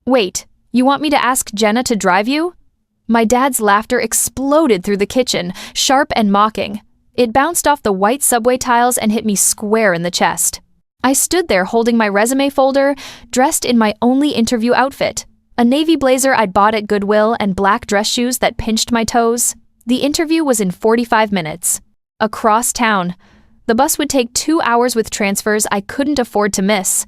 Wait, you want me to ask Jenna to drive you? My dad's laughter exploded through the kitchen, sharp and mocking. It bounced off the white subway tiles and hit me square in the chest. I stood there holding my resume folder, dressed in my only interview outfit, a navy blazer I'd bought at Goodwill and black dress shoes that pinched my toes. The interview was in 45 minutes. Across town. The bus would take 2 hours with transfers I couldn't afford to miss.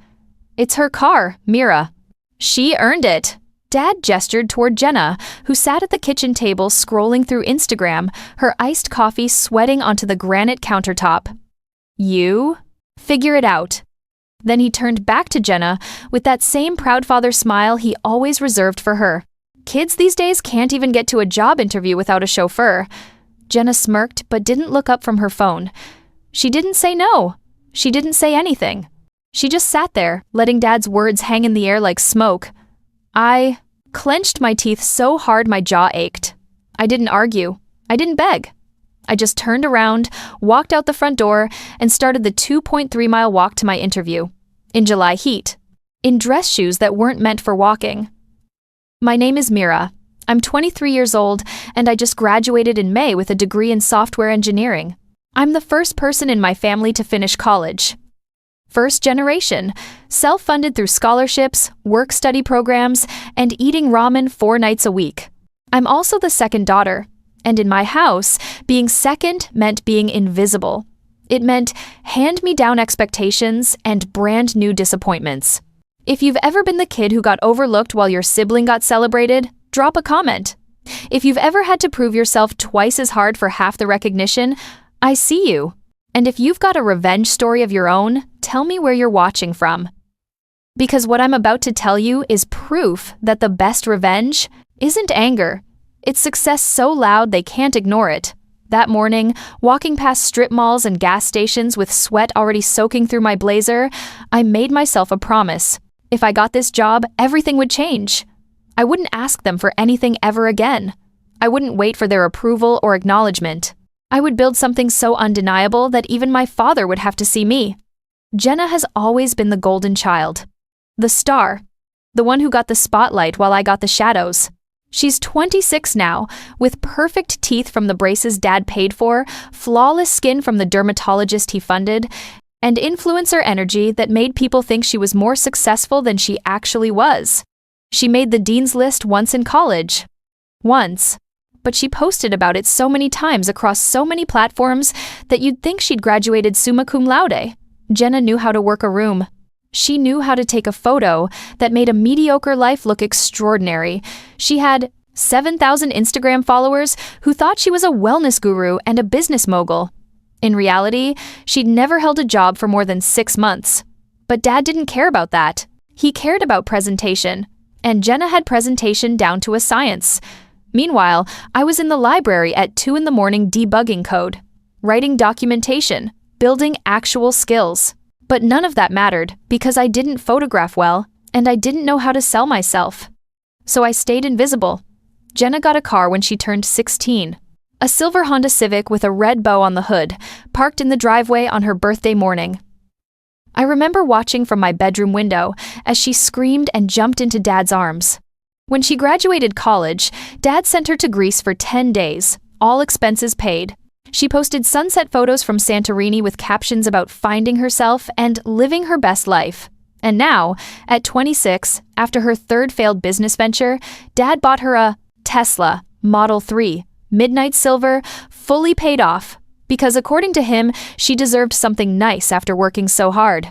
It's her car, Mira. She earned it. Dad gestured toward Jenna, who sat at the kitchen table scrolling through Instagram, her iced coffee sweating onto the granite countertop. You? Figure it out. Then he turned back to Jenna with that same proud father smile he always reserved for her. Kids these days can't even get to a job interview without a chauffeur. Jenna smirked but didn't look up from her phone. She didn't say no. She didn't say anything. She just sat there, letting Dad's words hang in the air like smoke. I clenched my teeth so hard my jaw ached. I didn't argue. I didn't beg. I just turned around, walked out the front door, and started the 2.3-mile walk to my interview. In July heat. In dress shoes that weren't meant for walking. My name is Mira. I'm 23 years old, and I just graduated in May with a degree in software engineering. I'm the first person in my family to finish college. First generation, self-funded through scholarships, work-study programs, and eating ramen 4 nights a week. I'm also the second daughter, and in my house, being second meant being invisible. It meant hand-me-down expectations and brand new disappointments. If you've ever been the kid who got overlooked while your sibling got celebrated, drop a comment. If you've ever had to prove yourself twice as hard for half the recognition, I see you. And if you've got a revenge story of your own, tell me where you're watching from. Because what I'm about to tell you is proof that the best revenge isn't anger. It's success so loud they can't ignore it. That morning, walking past strip malls and gas stations with sweat already soaking through my blazer, I made myself a promise. If I got this job, everything would change. I wouldn't ask them for anything ever again. I wouldn't wait for their approval or acknowledgement. I would build something so undeniable that even my father would have to see me. Jenna has always been the golden child. The star. The one who got the spotlight while I got the shadows. She's 26 now, with perfect teeth from the braces Dad paid for, flawless skin from the dermatologist he funded, and influencer energy that made people think she was more successful than she actually was. She made the dean's list once in college. Once. But she posted about it so many times across so many platforms that you'd think she'd graduated summa cum laude. Jenna knew how to work a room. She knew how to take a photo that made a mediocre life look extraordinary. She had 7,000 Instagram followers who thought she was a wellness guru and a business mogul. In reality, she'd never held a job for more than 6 months. But Dad didn't care about that. He cared about presentation. And Jenna had presentation down to a science. Meanwhile, I was in the library at 2 a.m. debugging code, writing documentation, building actual skills. But none of that mattered because I didn't photograph well and I didn't know how to sell myself. So I stayed invisible. Jenna got a car when she turned 16. A silver Honda Civic with a red bow on the hood, parked in the driveway on her birthday morning. I remember watching from my bedroom window as she screamed and jumped into Dad's arms. When she graduated college, Dad sent her to Greece for 10 days, all expenses paid. She posted sunset photos from Santorini with captions about finding herself and living her best life. And now, at 26, after her third failed business venture, Dad bought her a Tesla Model 3, midnight silver, fully paid off, because according to him, she deserved something nice after working so hard.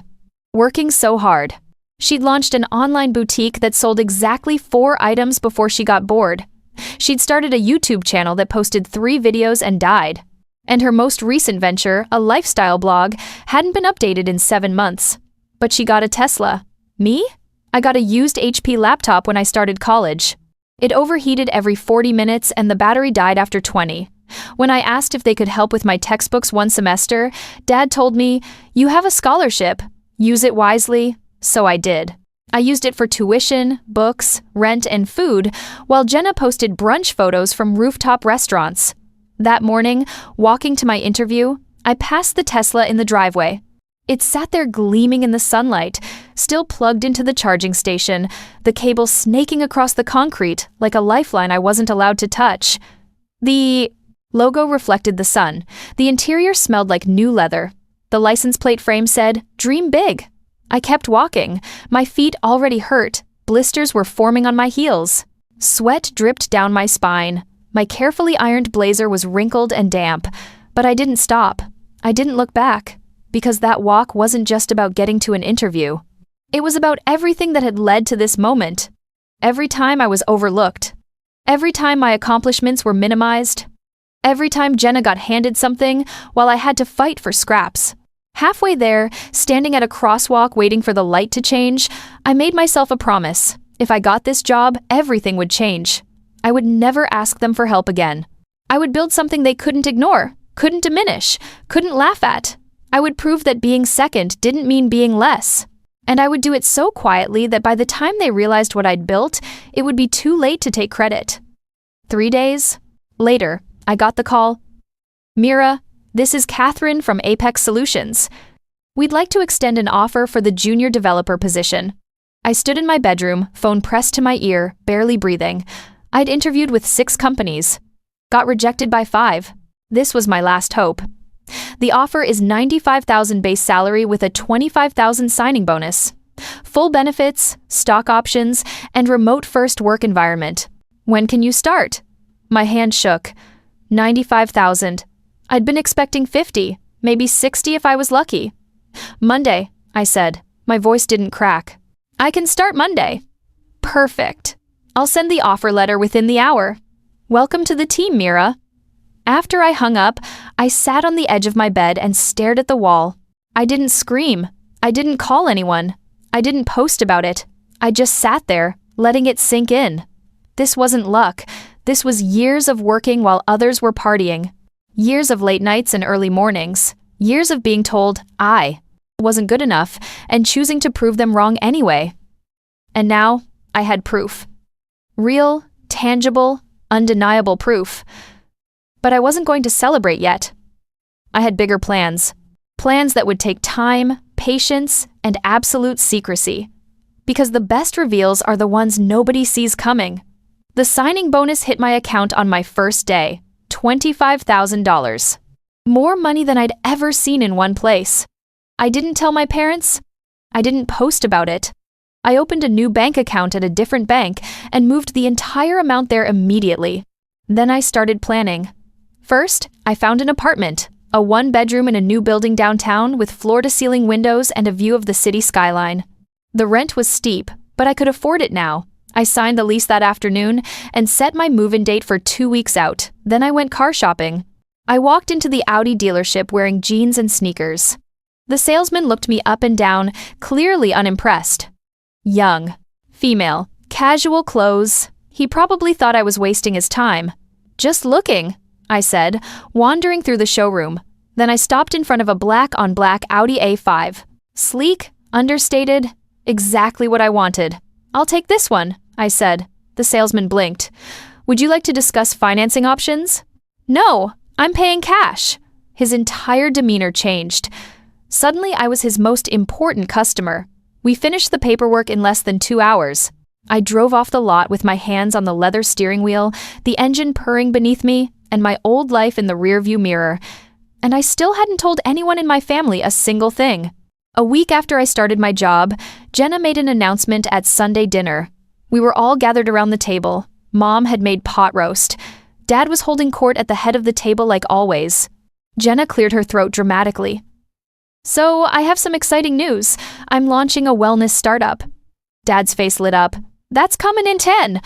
Working so hard. She'd launched an online boutique that sold exactly 4 items before she got bored. She'd started a YouTube channel that posted 3 videos and died. And her most recent venture, a lifestyle blog, hadn't been updated in 7 months. But she got a Tesla. Me? I got a used HP laptop when I started college. It overheated every 40 minutes and the battery died after 20. When I asked if they could help with my textbooks one semester, Dad told me, "You have a scholarship. Use it wisely." So I did. I used it for tuition, books, rent, and food, while Jenna posted brunch photos from rooftop restaurants. That morning, walking to my interview, I passed the Tesla in the driveway. It sat there gleaming in the sunlight, still plugged into the charging station, the cable snaking across the concrete like a lifeline I wasn't allowed to touch. The logo reflected the sun. The interior smelled like new leather. The license plate frame said, "Dream big." I kept walking. My feet already hurt. Blisters were forming on my heels. Sweat dripped down my spine. My carefully ironed blazer was wrinkled and damp. But I didn't stop. I didn't look back. Because that walk wasn't just about getting to an interview. It was about everything that had led to this moment. Every time I was overlooked. Every time my accomplishments were minimized. Every time Jenna got handed something while I had to fight for scraps. Halfway there, standing at a crosswalk waiting for the light to change, I made myself a promise. If I got this job, everything would change. I would never ask them for help again. I would build something they couldn't ignore, couldn't diminish, couldn't laugh at. I would prove that being second didn't mean being less. And I would do it so quietly that by the time they realized what I'd built, it would be too late to take credit. 3 days later, I got the call. "Mira, this is Catherine from Apex Solutions. We'd like to extend an offer for the junior developer position." I stood in my bedroom, phone pressed to my ear, barely breathing. I'd interviewed with 6 companies. Got rejected by 5. This was my last hope. The offer is $95,000 base salary with a $25,000 signing bonus. Full benefits, stock options, and remote-first work environment. When can you start? My hand shook. 95,000. I'd been expecting 50, maybe 60 if I was lucky. "Monday," I said. My voice didn't crack. "I can start Monday." "Perfect. I'll send the offer letter within the hour. Welcome to the team, Mira." After I hung up, I sat on the edge of my bed and stared at the wall. I didn't scream. I didn't call anyone. I didn't post about it. I just sat there, letting it sink in. This wasn't luck. This was years of working while others were partying. Years of late nights and early mornings. Years of being told I wasn't good enough and choosing to prove them wrong anyway. And now, I had proof. Real, tangible, undeniable proof. But I wasn't going to celebrate yet. I had bigger plans. Plans that would take time, patience, and absolute secrecy. Because the best reveals are the ones nobody sees coming. The signing bonus hit my account on my first day. $25,000. More money than I'd ever seen in one place. I didn't tell my parents. I didn't post about it. I opened a new bank account at a different bank and moved the entire amount there immediately. Then I started planning. First, I found an apartment, a 1-bedroom in a new building downtown with floor-to-ceiling windows and a view of the city skyline. The rent was steep, but I could afford it now. I signed the lease that afternoon and set my move-in date for 2 weeks out. Then I went car shopping. I walked into the Audi dealership wearing jeans and sneakers. The salesman looked me up and down, clearly unimpressed. Young, female, casual clothes. He probably thought I was wasting his time. "Just looking," I said, wandering through the showroom. Then I stopped in front of a black-on-black Audi A5. Sleek, understated, exactly what I wanted. "I'll take this one," I said. The salesman blinked. "Would you like to discuss financing options?" "No, I'm paying cash." His entire demeanor changed. Suddenly, I was his most important customer. We finished the paperwork in less than 2 hours. I drove off the lot with my hands on the leather steering wheel, the engine purring beneath me, and my old life in the rearview mirror. And I still hadn't told anyone in my family a single thing. A week after I started my job, Jenna made an announcement at Sunday dinner. We were all gathered around the table. Mom had made pot roast. Dad was holding court at the head of the table like always. Jenna cleared her throat dramatically. "So, I have some exciting news. I'm launching a wellness startup." Dad's face lit up. "That's coming in 10.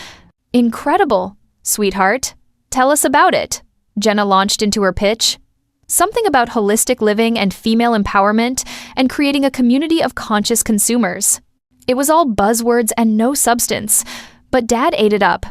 "Incredible, sweetheart. Tell us about it." Jenna launched into her pitch. Something about holistic living and female empowerment and creating a community of conscious consumers. It was all buzzwords and no substance, but Dad ate it up.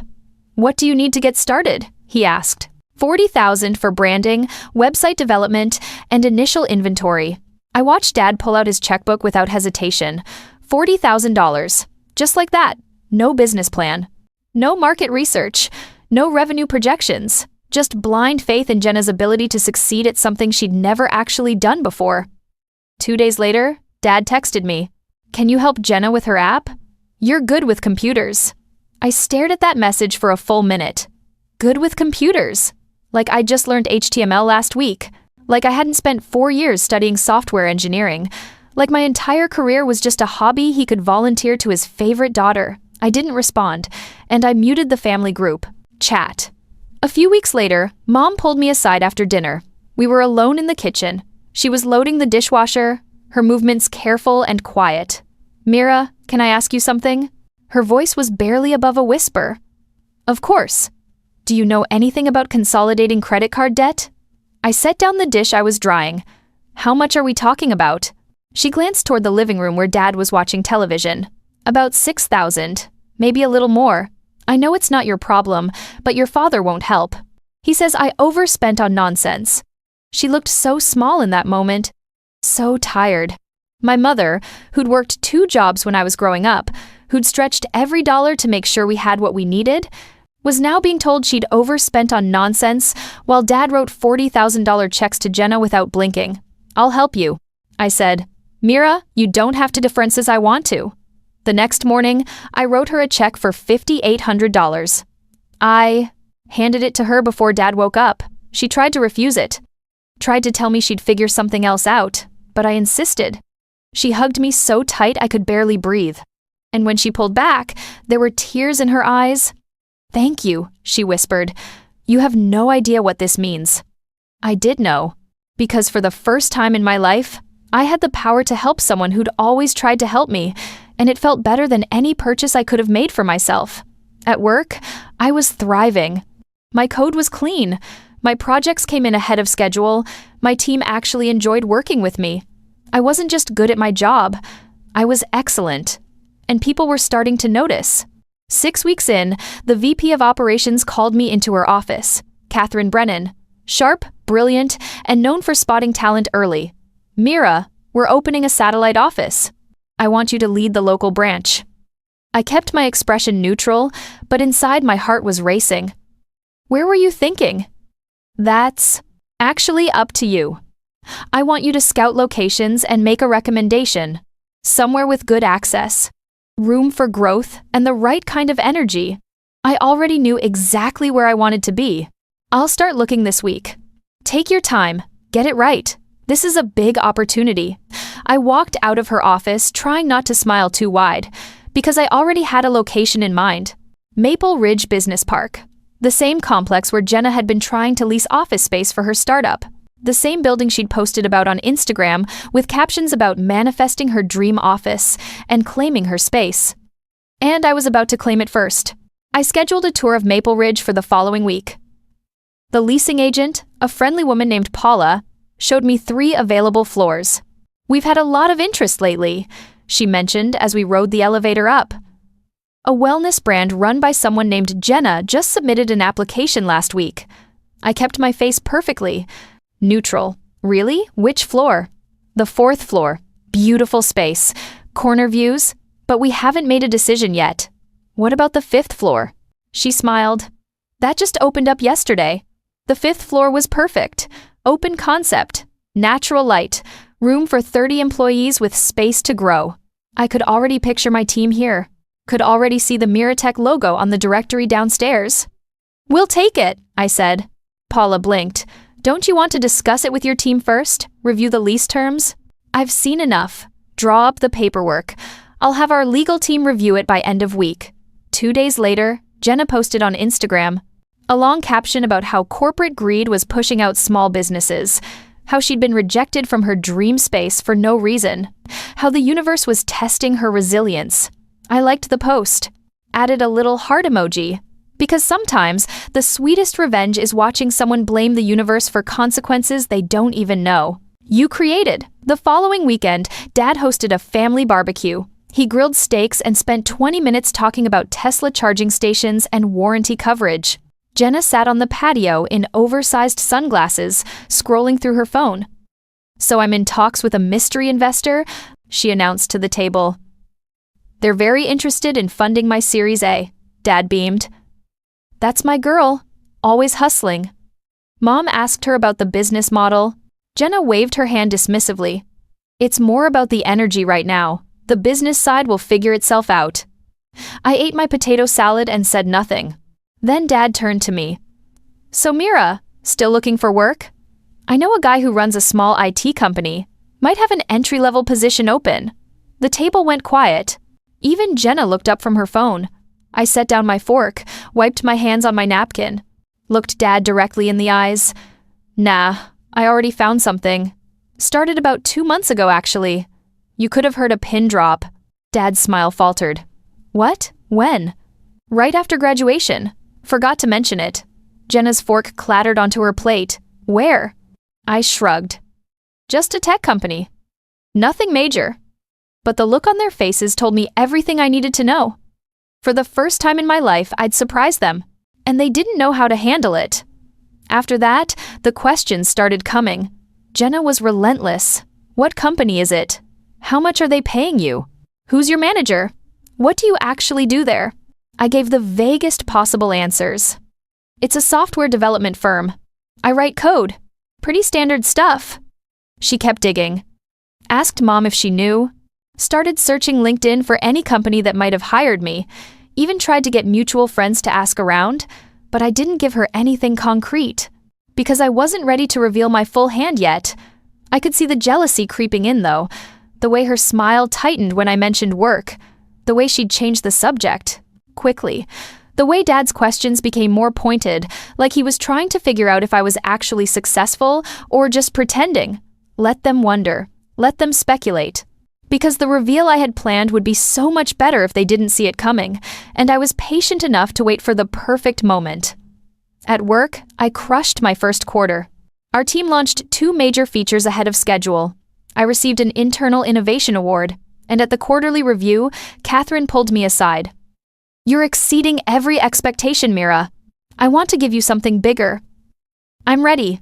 "What do you need to get started?" he asked. $40,000 for branding, website development, and initial inventory. I watched Dad pull out his checkbook without hesitation. $40,000. Just like that. No business plan. No market research. No revenue projections. Just blind faith in Jenna's ability to succeed at something she'd never actually done before. 2 days later, Dad texted me. Can you help Jenna with her app? You're good with computers. I stared at that message for a full minute. Good with computers. Like I just learned HTML last week. Like I hadn't spent 4 years studying software engineering. Like my entire career was just a hobby he could volunteer to his favorite daughter. I didn't respond, and I muted the family group chat. A few weeks later, Mom pulled me aside after dinner. We were alone in the kitchen. She was loading the dishwasher, her movements careful and quiet. Mira, can I ask you something? Her voice was barely above a whisper. Of course. Do you know anything about consolidating credit card debt? I set down the dish I was drying. How much are we talking about? She glanced toward the living room where Dad was watching television. About 6,000, maybe a little more. I know it's not your problem, but your father won't help. He says I overspent on nonsense. She looked so small in that moment, so tired. My mother, who'd worked 2 jobs when I was growing up, who'd stretched every dollar to make sure we had what we needed, was now being told she'd overspent on nonsense while Dad wrote $40,000 checks to Jenna without blinking. I'll help you, I said. Mira, you don't have to difference as I want to. The next morning, I wrote her a check for $5,800. I handed it to her before Dad woke up. She tried to refuse it. Tried to tell me she'd figure something else out, but I insisted. She hugged me so tight I could barely breathe. And when she pulled back, there were tears in her eyes. Thank you, she whispered. You have no idea what this means. I did know, because for the first time in my life, I had the power to help someone who'd always tried to help me, and it felt better than any purchase I could have made for myself. At work, I was thriving. My code was clean. My projects came in ahead of schedule. My team actually enjoyed working with me. I wasn't just good at my job. I was excellent. And people were starting to notice. 6 weeks in, the VP of Operations called me into her office, Catherine Brennan. Sharp, brilliant, and known for spotting talent early. Mira, we're opening a satellite office. I want you to lead the local branch. I kept my expression neutral, but inside my heart was racing. Where were you thinking? That's actually up to you. I want you to scout locations and make a recommendation. Somewhere with good access, room for growth, and the right kind of energy. I already knew exactly where I wanted to be. I'll start looking this week. Take your time. Get it right. This is a big opportunity. I walked out of her office trying not to smile too wide, because I already had a location in mind. Maple Ridge Business Park. The same complex where Jenna had been trying to lease office space for her startup. The same building she'd posted about on Instagram with captions about manifesting her dream office and claiming her space. And I was about to claim it first. I scheduled a tour of Maple Ridge for the following week. The leasing agent, a friendly woman named Paula, showed me 3 available floors. We've had a lot of interest lately, she mentioned as we rode the elevator up. A wellness brand run by someone named Jenna just submitted an application last week. I kept my face perfectly. Neutral. Really? Which floor? The 4th floor. Beautiful space. Corner views. But we haven't made a decision yet. What about the 5th floor? She smiled. That just opened up yesterday. The 5th floor was perfect. Open concept. Natural light. Room for 30 employees with space to grow. I could already picture my team here. Could already see the MiraTech logo on the directory downstairs. We'll take it, I said. Paula blinked. Don't you want to discuss it with your team first? Review the lease terms? I've seen enough. Draw up the paperwork. I'll have our legal team review it by end of week. 2 days later, Jenna posted on Instagram a long caption about how corporate greed was pushing out small businesses, how she'd been rejected from her dream space for no reason, how the universe was testing her resilience. I liked the post, added a little heart emoji, because sometimes the sweetest revenge is watching someone blame the universe for consequences they don't even know. You created. The following weekend, Dad hosted a family barbecue. He grilled steaks and spent 20 minutes talking about Tesla charging stations and warranty coverage. Jenna sat on the patio in oversized sunglasses, scrolling through her phone. So I'm in talks with a mystery investor, she announced to the table. They're very interested in funding my Series A, Dad beamed. That's my girl, always hustling. Mom asked her about the business model. Jenna waved her hand dismissively. It's more about the energy right now. The business side will figure itself out. I ate my potato salad and said nothing. Then Dad turned to me. So Mira, still looking for work? I know a guy who runs a small IT company. Might have an entry-level position open. The table went quiet. Even Jenna looked up from her phone. I set down my fork, wiped my hands on my napkin, looked Dad directly in the eyes. Nah, I already found something. Started about 2 months ago, actually. You could have heard a pin drop. Dad's smile faltered. What? When? Right after graduation. Forgot to mention it. Jenna's fork clattered onto her plate. Where? I shrugged. Just a tech company. Nothing major. But the look on their faces told me everything I needed to know. For the first time in my life, I'd surprised them, and they didn't know how to handle it. After that, the questions started coming. Jenna was relentless. What company is it? How much are they paying you? Who's your manager? What do you actually do there? I gave the vaguest possible answers. It's a software development firm. I write code. Pretty standard stuff. She kept digging. Asked Mom if she knew. Started searching LinkedIn for any company that might have hired me. Even tried to get mutual friends to ask around, but I didn't give her anything concrete. Because I wasn't ready to reveal my full hand yet. I could see the jealousy creeping in, though. The way her smile tightened when I mentioned work. The way she'd changed the subject. Quickly. The way Dad's questions became more pointed, like he was trying to figure out if I was actually successful or just pretending. Let them wonder. Let them speculate. Because the reveal I had planned would be so much better if they didn't see it coming, and I was patient enough to wait for the perfect moment. At work, I crushed my first quarter. Our team launched 2 major features ahead of schedule. I received an Internal Innovation Award, and at the quarterly review, Catherine pulled me aside. You're exceeding every expectation, Mira. I want to give you something bigger. I'm ready.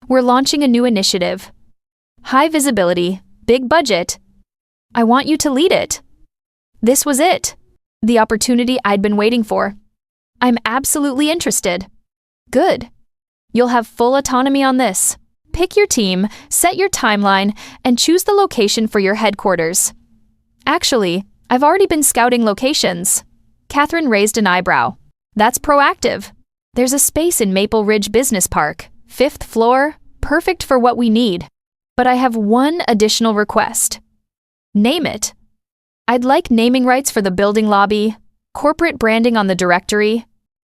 We're launching a new initiative. High visibility, big budget. I want you to lead it. This was it. The opportunity I'd been waiting for. I'm absolutely interested. Good. You'll have full autonomy on this. Pick your team, set your timeline, and choose the location for your headquarters. Actually, I've already been scouting locations. Catherine raised an eyebrow. That's proactive. There's a space in Maple Ridge Business Park, 5th floor, perfect for what we need. But I have one additional request. Name it. I'd like naming rights for the building lobby, corporate branding on the directory,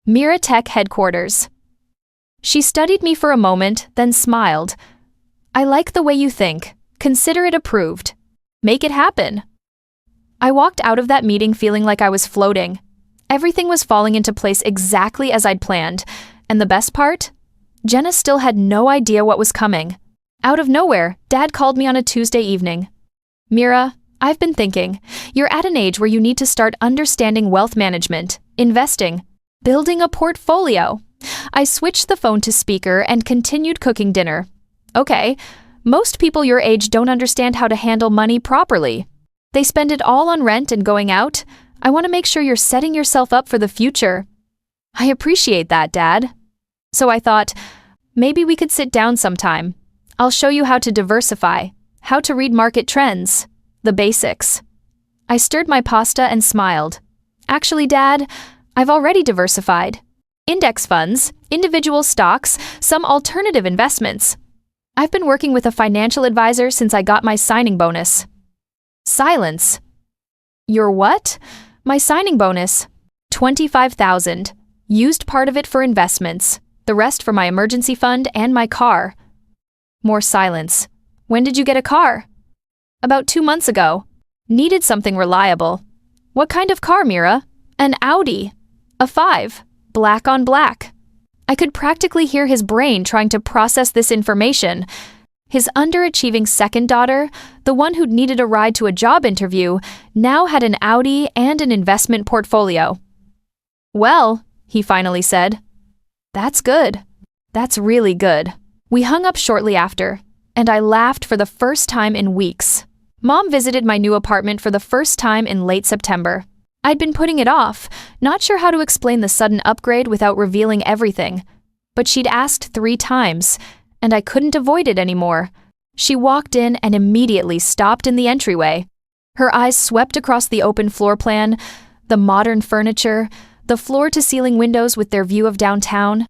MiraTech Headquarters. She studied me for a moment, then smiled. I like the way you think. Consider it approved. Make it happen. I walked out of that meeting feeling like I was floating. Everything was falling into place exactly as I'd planned, and the best part? Jenna still had no idea what was coming. Out of nowhere, Dad called me on a Tuesday evening. Mira, I've been thinking, you're at an age where you need to start understanding wealth management, investing, building a portfolio. I switched the phone to speaker and continued cooking dinner. Okay, most people your age don't understand how to handle money properly. They spend it all on rent and going out. I want to make sure you're setting yourself up for the future. I appreciate that, Dad. So I thought, maybe we could sit down sometime. I'll show you how to diversify, how to read market trends, the basics. I stirred my pasta and smiled. Actually, Dad, I've already diversified. Index funds, individual stocks, some alternative investments. I've been working with a financial advisor since I got my signing bonus. Silence. Your what? My signing bonus. $25,000. Used part of it for investments, the rest for my emergency fund and my car. More silence. When did you get a car? About 2 months ago. Needed something reliable. What kind of car, Mira? An Audi A5. Black on black. I could practically hear his brain trying to process this information. His underachieving second daughter, the one who'd needed a ride to a job interview, now had an Audi and an investment portfolio. Well, he finally said. That's good. That's really good. We hung up shortly after, and I laughed for the first time in weeks. Mom visited my new apartment for the first time in late September. I'd been putting it off, not sure how to explain the sudden upgrade without revealing everything. But she'd asked 3 times, and I couldn't avoid it anymore. She walked in and immediately stopped in the entryway. Her eyes swept across the open floor plan, the modern furniture, the floor-to-ceiling windows with their view of downtown.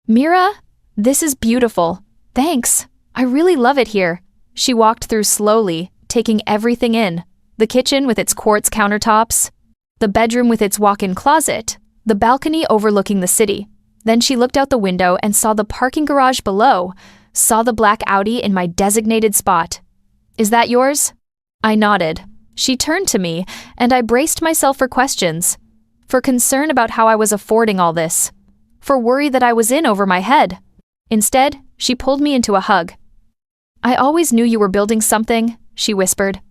"Mira, this is beautiful. Thanks. I really love it here." She walked through slowly, taking everything in. The kitchen with its quartz countertops, the bedroom with its walk-in closet, the balcony overlooking the city. Then she looked out the window and saw the parking garage below, saw the black Audi in my designated spot. "Is that yours?" I nodded. She turned to me, and I braced myself for questions, for concern about how I was affording all this, for worry that I was in over my head. Instead, she pulled me into a hug. "I always knew you were building something," she whispered.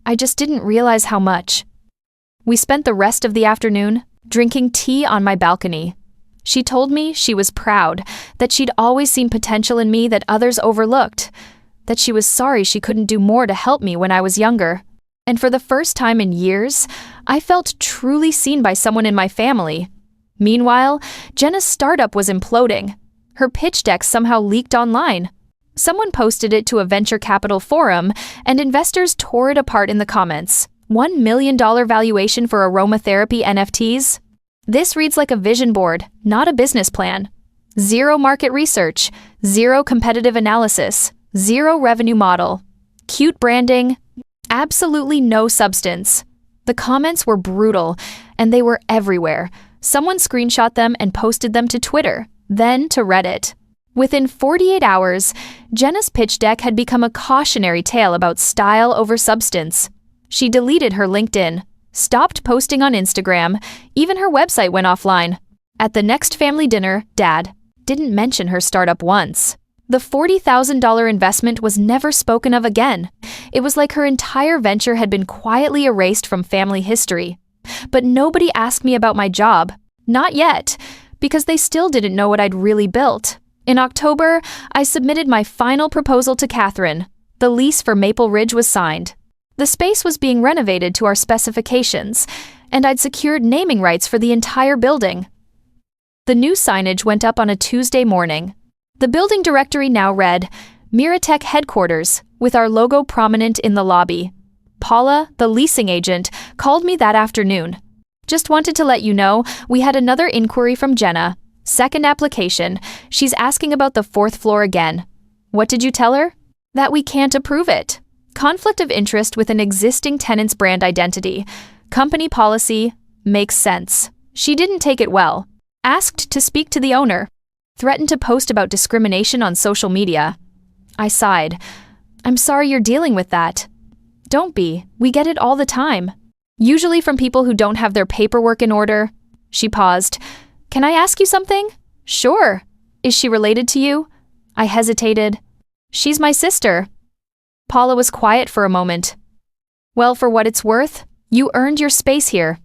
"I just didn't realize how much." We spent the rest of the afternoon drinking tea on my balcony. She told me she was proud, that she'd always seen potential in me that others overlooked, that she was sorry she couldn't do more to help me when I was younger. And for the first time in years, I felt truly seen by someone in my family. Meanwhile, Jenna's startup was imploding. Her pitch deck somehow leaked online. Someone posted it to a venture capital forum, and investors tore it apart in the comments. $1 million valuation for aromatherapy NFTs? This reads like a vision board, not a business plan. Zero market research, zero competitive analysis, zero revenue model. Cute branding, absolutely no substance. The comments were brutal, and they were everywhere. Someone screenshot them and posted them to Twitter, then to Reddit. Within 48 hours, Jenna's pitch deck had become a cautionary tale about style over substance. She deleted her LinkedIn, stopped posting on Instagram, even her website went offline. At the next family dinner, Dad didn't mention her startup once. The $40,000 investment was never spoken of again. It was like her entire venture had been quietly erased from family history. But nobody asked me about my job. Not yet, because they still didn't know what I'd really built. In October, I submitted my final proposal to Catherine. The lease for Maple Ridge was signed. The space was being renovated to our specifications, and I'd secured naming rights for the entire building. The new signage went up on a Tuesday morning. The building directory now read, MiraTech Headquarters, with our logo prominent in the lobby. Paula, the leasing agent, called me that afternoon. "Just wanted to let you know, we had another inquiry from Jenna. Second application. She's asking about the 4th floor again." "What did you tell her?" "That we can't approve it. Conflict of interest with an existing tenant's brand identity. Company policy. Makes sense." She didn't take it well. Asked to speak to the owner. Threatened to post about discrimination on social media. I sighed. "I'm sorry you're dealing with that." "Don't be. We get it all the time. Usually from people who don't have their paperwork in order." She paused. "Can I ask you something?" "Sure." "Is she related to you?" I hesitated. "She's my sister." Paula was quiet for a moment. "Well, for what it's worth, you earned your space here."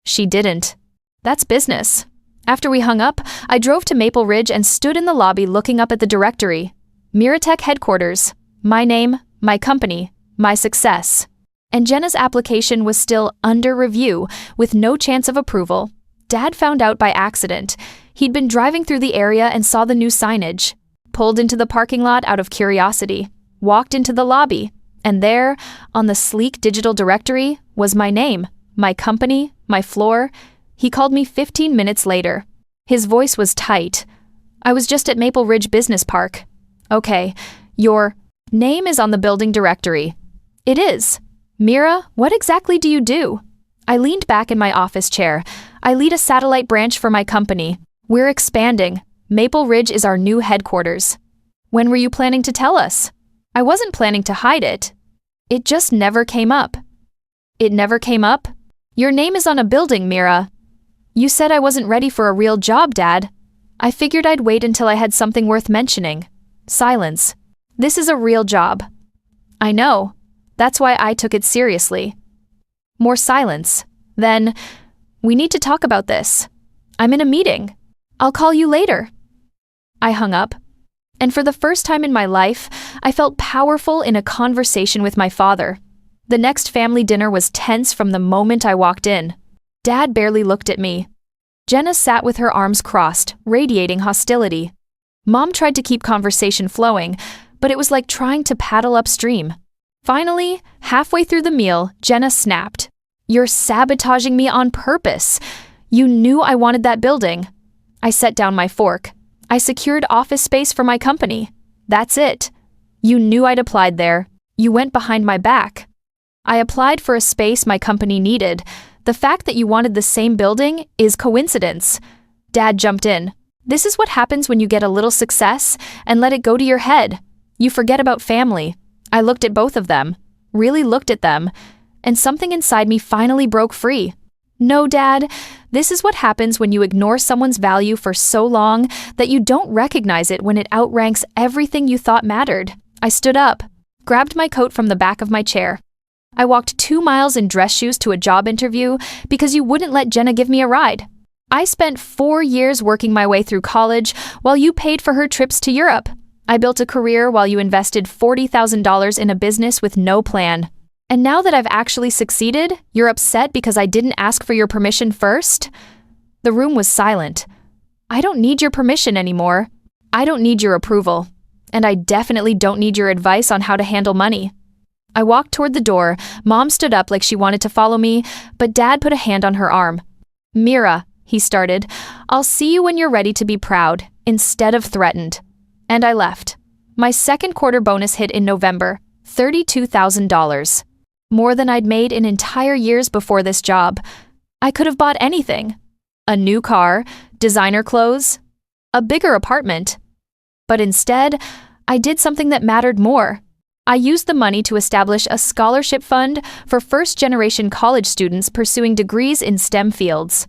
She didn't. That's business. After we hung up, I drove to Maple Ridge and stood in the lobby looking up at the directory. MiraTech Headquarters. My name, my company, my success. And Jenna's application was still under review, with no chance of approval. Dad found out by accident. He'd been driving through the area and saw the new signage. Pulled into the parking lot out of curiosity. Walked into the lobby. And there, on the sleek digital directory, was my name, my company, my floor. He called me 15 minutes later. His voice was tight. "I was just at Maple Ridge Business Park." "Okay, your name is on the building directory." "It is." "Mira, what exactly do you do?" I leaned back in my office chair. "I lead a satellite branch for my company. We're expanding. Maple Ridge is our new headquarters." "When were you planning to tell us?" "I wasn't planning to hide it. It just never came up." "It never came up?" "Your name is on a building, Mira." "You said I wasn't ready for a real job, Dad." I figured I'd wait until I had something worth mentioning. Silence. "This is a real job." "I know. That's why I took it seriously." More silence. Then, "We need to talk about this. I'm in a meeting. I'll call you later." I hung up. And for the first time in my life, I felt powerful in a conversation with my father. The next family dinner was tense from the moment I walked in. Dad barely looked at me. Jenna sat with her arms crossed, radiating hostility. Mom tried to keep conversation flowing, but it was like trying to paddle upstream. Finally, halfway through the meal, Jenna snapped. "You're sabotaging me on purpose. You knew I wanted that building." I set down my fork. "I secured office space for my company. That's it. You knew I'd applied there. You went behind my back. I applied for a space my company needed. The fact that you wanted the same building is coincidence." Dad jumped in. "This is what happens when you get a little success and let it go to your head. You forget about family." I looked at both of them, really looked at them, and something inside me finally broke free. "No, Dad, this is what happens when you ignore someone's value for so long that you don't recognize it when it outranks everything you thought mattered." I stood up, grabbed my coat from the back of my chair. I walked 2 miles in dress shoes to a job interview because you wouldn't let Jenna give me a ride. I spent 4 years working my way through college while you paid for her trips to Europe. I built a career while you invested $40,000 in a business with no plan. And now that I've actually succeeded, you're upset because I didn't ask for your permission first? The room was silent. I don't need your permission anymore. I don't need your approval. And I definitely don't need your advice on how to handle money. I walked toward the door. Mom stood up like she wanted to follow me, but Dad put a hand on her arm. "Mira," he started, "I'll see you when you're ready to be proud, instead of threatened." And I left. My second quarter bonus hit in November, $32,000. More than I'd made in entire years before this job. I could have bought anything. A new car, designer clothes, a bigger apartment. But instead, I did something that mattered more. I used the money to establish a scholarship fund for first-generation college students pursuing degrees in STEM fields.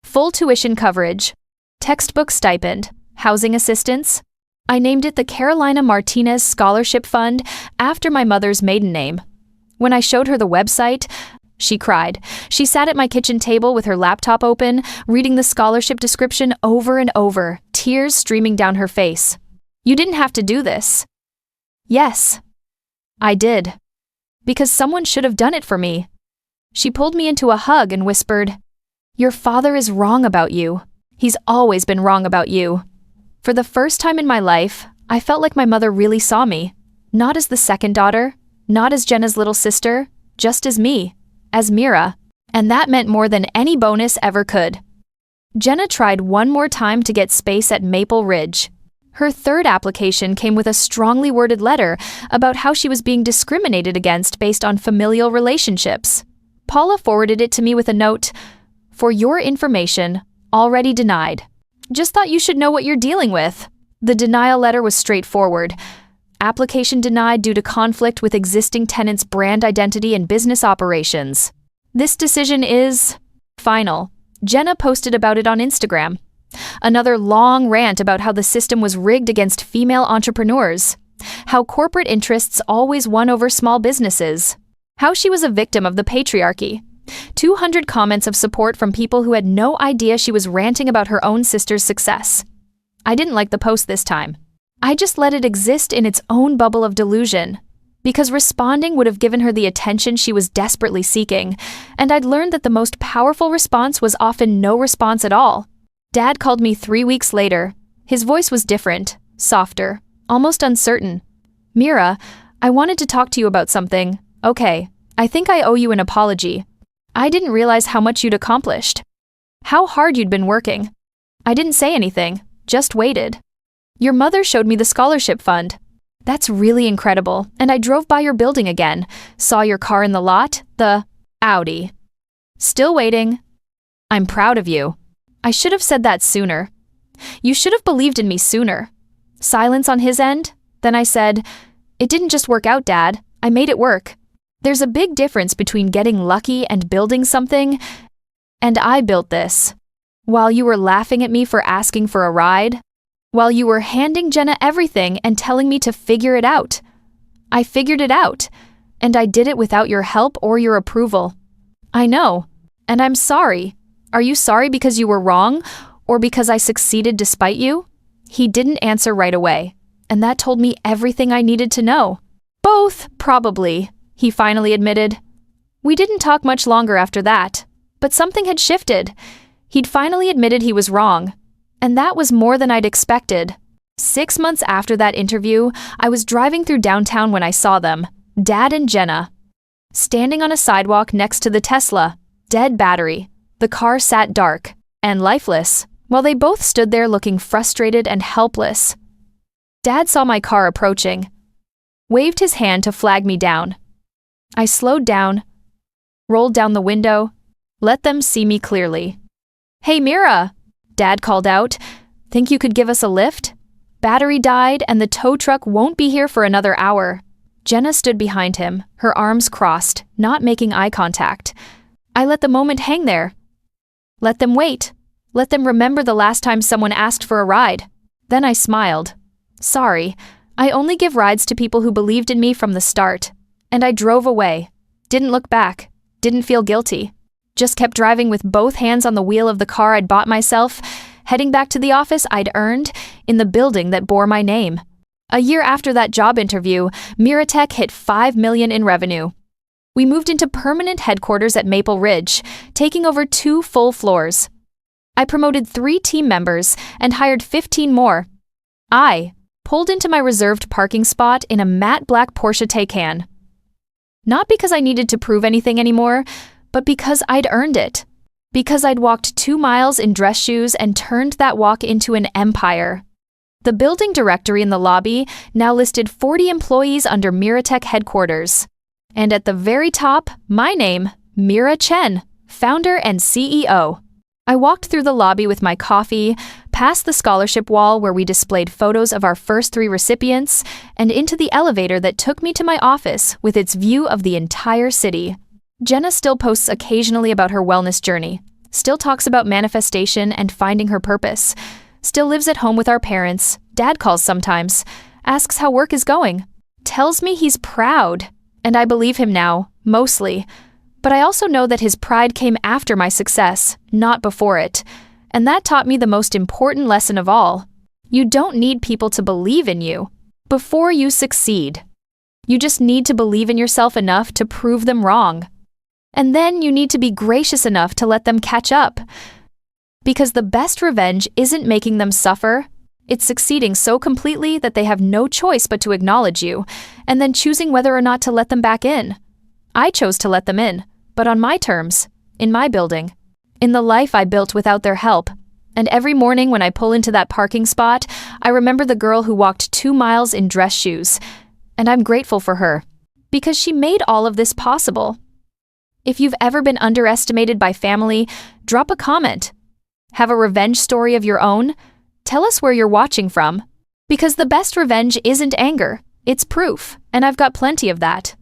Full tuition coverage, textbook stipend, housing assistance. I named it the Carolina Martinez Scholarship Fund after my mother's maiden name. When I showed her the website, she cried. She sat at my kitchen table with her laptop open, reading the scholarship description over and over, tears streaming down her face. "You didn't have to do this." Yes, I did. Because someone should have done it for me. She pulled me into a hug and whispered, "Your father is wrong about you. He's always been wrong about you." For the first time in my life, I felt like my mother really saw me. Not as the second daughter, not as Jenna's little sister, just as me, as Mira. And that meant more than any bonus ever could. Jenna tried one more time to get space at Maple Ridge. Her third application came with a strongly worded letter about how she was being discriminated against based on familial relationships. Paula forwarded it to me with a note, "For your information, already denied. Just thought you should know what you're dealing with." The denial letter was straightforward. Application denied due to conflict with existing tenants' brand identity and business operations. This decision is final. Jenna posted about it on Instagram. Another long rant about how the system was rigged against female entrepreneurs. How corporate interests always won over small businesses. How she was a victim of the patriarchy. 200 comments of support from people who had no idea she was ranting about her own sister's success. I didn't like the post this time. I just let it exist in its own bubble of delusion. Because responding would have given her the attention she was desperately seeking, and I'd learned that the most powerful response was often no response at all. Dad called me 3 weeks later. His voice was different, softer, almost uncertain. "Mira, I wanted to talk to you about something. Okay, I think I owe you an apology. I didn't realize how much you'd accomplished. How hard you'd been working." I didn't say anything, just waited. "Your mother showed me the scholarship fund. That's really incredible, and I drove by your building again, saw your car in the lot, the Audi. Still waiting. I'm proud of you." I should have said that sooner. "You should have believed in me sooner." Silence on his end. Then I said, "It didn't just work out, Dad. I made it work. There's a big difference between getting lucky and building something, and I built this. While you were laughing at me for asking for a ride, while you were handing Jenna everything and telling me to figure it out. I figured it out, and I did it without your help or your approval. I know, and I'm sorry. Are you sorry because you were wrong, or because I succeeded despite you?" He didn't answer right away, and that told me everything I needed to know. "Both, probably," he finally admitted. We didn't talk much longer after that, but something had shifted. He'd finally admitted he was wrong, and that was more than I'd expected. 6 months after that interview, I was driving through downtown when I saw them. Dad and Jenna. Standing on a sidewalk next to the Tesla, dead battery. The car sat dark and lifeless, while they both stood there looking frustrated and helpless. Dad saw my car approaching, waved his hand to flag me down. I slowed down, rolled down the window, let them see me clearly. "Hey, Mira," Dad called out. "Think you could give us a lift? Battery died and the tow truck won't be here for another hour." Jenna stood behind him, her arms crossed, not making eye contact. I let the moment hang there. Let them wait. Let them remember the last time someone asked for a ride. Then I smiled. Sorry, I only give rides to people who believed in me from the start. And I drove away. Didn't look back. Didn't feel guilty. Just kept driving with both hands on the wheel of the car I'd bought myself, heading back to the office I'd earned in the building that bore my name. A year after that job interview, MiraTech hit $5 million in revenue. We moved into permanent headquarters at Maple Ridge, taking over 2 full floors. I promoted 3 team members and hired 15 more. I pulled into my reserved parking spot in a matte black Porsche Taycan. Not because I needed to prove anything anymore, but because I'd earned it. Because I'd walked 2 miles in dress shoes and turned that walk into an empire. The building directory in the lobby now listed 40 employees under MiraTech Headquarters. And at the very top, my name, Mira Chen, founder and CEO. I walked through the lobby with my coffee, past the scholarship wall where we displayed photos of our first 3 recipients, and into the elevator that took me to my office with its view of the entire city. Jenna still posts occasionally about her wellness journey, still talks about manifestation and finding her purpose, still lives at home with our parents, Dad calls sometimes, asks how work is going, tells me he's proud. And I believe him now, mostly. But I also know that his pride came after my success, not before it. And that taught me the most important lesson of all. You don't need people to believe in you before you succeed. You just need to believe in yourself enough to prove them wrong. And then you need to be gracious enough to let them catch up. Because the best revenge isn't making them suffer. It's succeeding so completely that they have no choice but to acknowledge you, and then choosing whether or not to let them back in. I chose to let them in, but on my terms, in my building, in the life I built without their help. And every morning when I pull into that parking spot, I remember the girl who walked 2 miles in dress shoes. And I'm grateful for her, because she made all of this possible. If you've ever been underestimated by family, drop a comment. Have a revenge story of your own? Tell us where you're watching from. Because the best revenge isn't anger, it's proof, and I've got plenty of that.